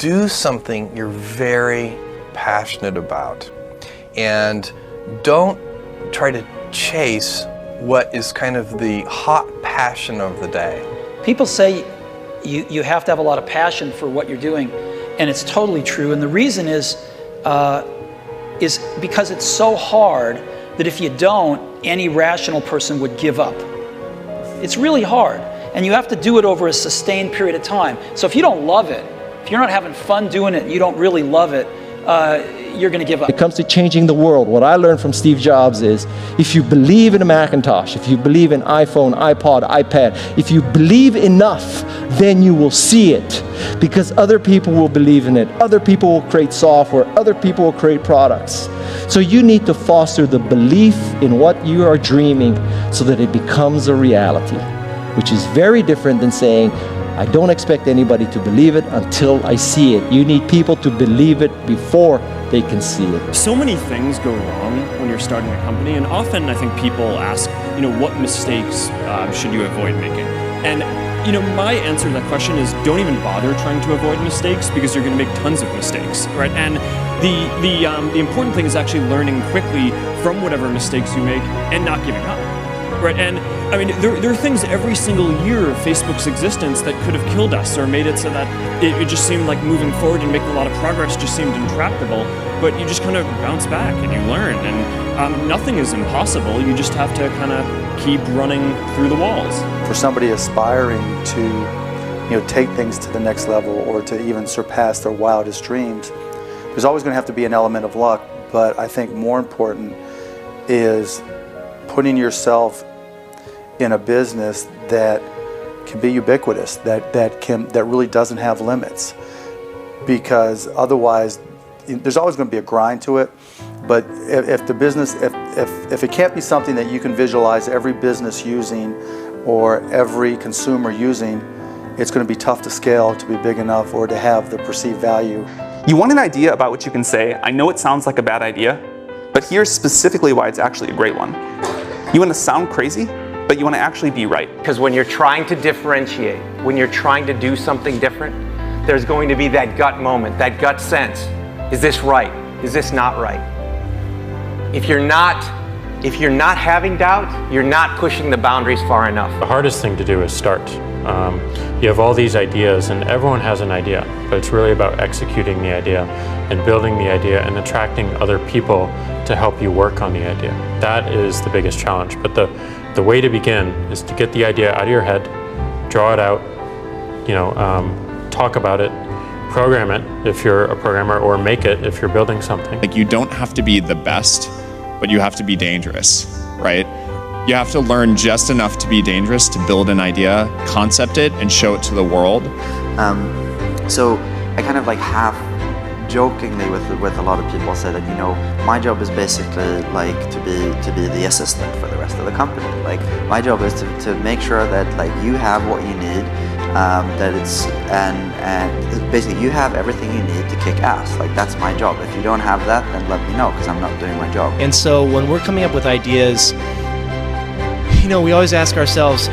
do something you're very passionate about. And don't try to chase what is kind of the hot passion of the day. People say you have to have a lot of passion for what you're doing, and it's totally true. And the reason is because it's so hard that if you don't, any rational person would give up. It's really hard, and you have to do it over a sustained period of time. So if you don't love it, if you're not having fun doing it, and you don't really love it, you're going to give up. When it comes to changing the world, what I learned from Steve Jobs is, if you believe in a Macintosh, if you believe in iPhone, iPod, iPad, if you believe enough, then you will see it. Because other people will believe in it. Other people will create software. Other people will create products. So you need to foster the belief in what you are dreaming so that it becomes a reality, which is very different than saying, I don't expect anybody to believe it until I see it. You need people to believe it before they can see it. So many things go wrong when you're starting a company, and often I think people ask, what mistakes should you avoid making? And my answer to that question is, don't even bother trying to avoid mistakes, because you're going to make tons of mistakes, right? And the important thing is actually learning quickly from whatever mistakes you make and not giving up. Right, and I mean, there are things every single year of Facebook's existence that could have killed us or made it so that it just seemed like moving forward and making a lot of progress just seemed intractable, but you just kind of bounce back and you learn, and nothing is impossible. You just have to kind of keep running through the walls. For somebody aspiring to take things to the next level or to even surpass their wildest dreams, there's always going to have to be an element of luck, but I think more important is putting yourself in a business that can be ubiquitous, that really doesn't have limits. Because otherwise, there's always going to be a grind to it. But if the business, if it can't be something that you can visualize every business using or every consumer using, it's going to be tough to scale to be big enough or to have the perceived value. You want an idea about what you can say. I know it sounds like a bad idea, but here's specifically why it's actually a great one. You want to sound crazy, but you want to actually be right. Because when you're trying to differentiate, when you're trying to do something different, there's going to be that gut moment, that gut sense. Is this right? Is this not right? If you're not having doubt, you're not pushing the boundaries far enough. The hardest thing to do is start. You have all these ideas, and everyone has an idea, but it's really about executing the idea and building the idea and attracting other people to help you work on the idea. That is the biggest challenge. But the way to begin is to get the idea out of your head, draw it out, talk about it, program it if you're a programmer, or make it if you're building something. Like, you don't have to be the best, but you have to be dangerous, right? You have to learn just enough to be dangerous to build an idea, concept it, and show it to the world. So I kind of half jokingly with a lot of people say that my job is basically to be the assistant for the rest of the company. My job is to make sure that you have what you need, that it's and basically you have everything you need to kick ass. That's my job. If you don't have that, then let me know, because I'm not doing my job. And so when we're coming up with ideas, we always ask ourselves,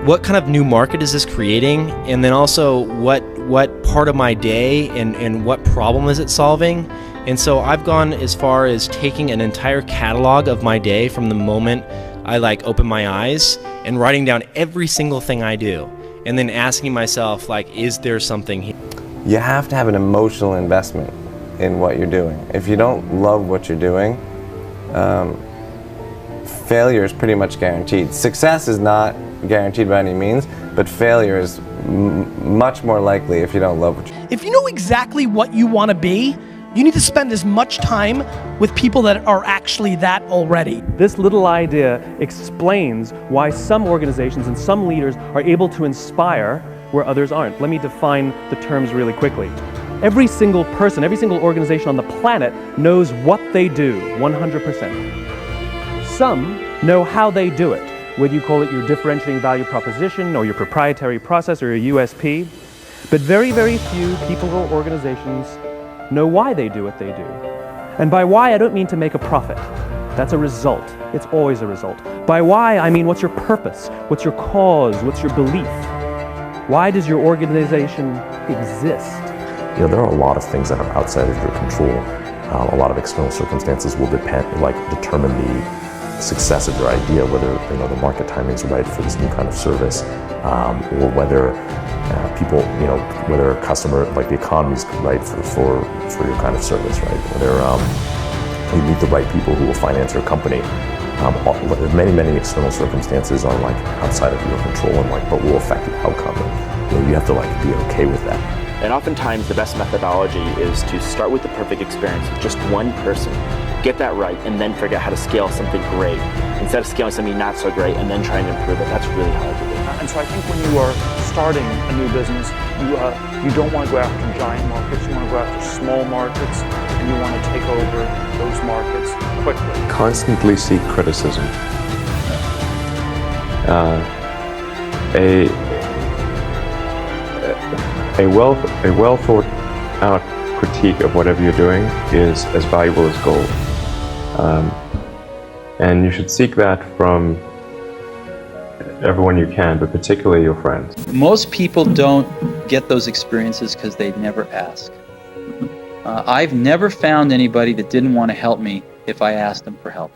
what kind of new market is this creating? And then also, what part of my day and what problem is it solving? And so I've gone as far as taking an entire catalog of my day from the moment I open my eyes and writing down every single thing I do, and then asking myself, is there something here? You have to have an emotional investment in what you're doing. If you don't love what you're doing, failure is pretty much guaranteed. Success is not guaranteed by any means, but failure is much more likely if you don't love what you're doing. If you know exactly what you want to be, you need to spend as much time with people that are actually that already. This little idea explains why some organizations and some leaders are able to inspire where others aren't. Let me define the terms really quickly. Every single person, every single organization on the planet knows what they do, 100%. Some know how they do it, whether you call it your differentiating value proposition or your proprietary process or your USP. But very, very few people or organizations know why they do what they do. And by why, I don't mean to make a profit. That's a result. It's always a result. By why, I mean what's your purpose? What's your cause? What's your belief? Why does your organization exist? There are a lot of things that are outside of your control. A lot of external circumstances will determine the success of your idea, whether the market timing is right for this new kind of service, or whether people, whether a customer, like the economy is right for your kind of service, right? Whether you meet the right people who will finance your company. Many external circumstances are outside of your control and but will affect the outcome. And, you have to be okay with that. And oftentimes the best methodology is to start with the perfect experience with just one person, get that right, and then figure out how to scale something great instead of scaling something not so great and then trying to improve it. That's really hard to do. And so I think when you are starting a new business, you don't want to go after giant markets. You want to go after small markets, and you want to take over those markets quickly. Constantly seek criticism. A well thought out critique of whatever you're doing is as valuable as gold. And you should seek that from everyone you can, but particularly your friends. Most people don't get those experiences because they never ask. I've never found anybody that didn't want to help me if I asked them for help.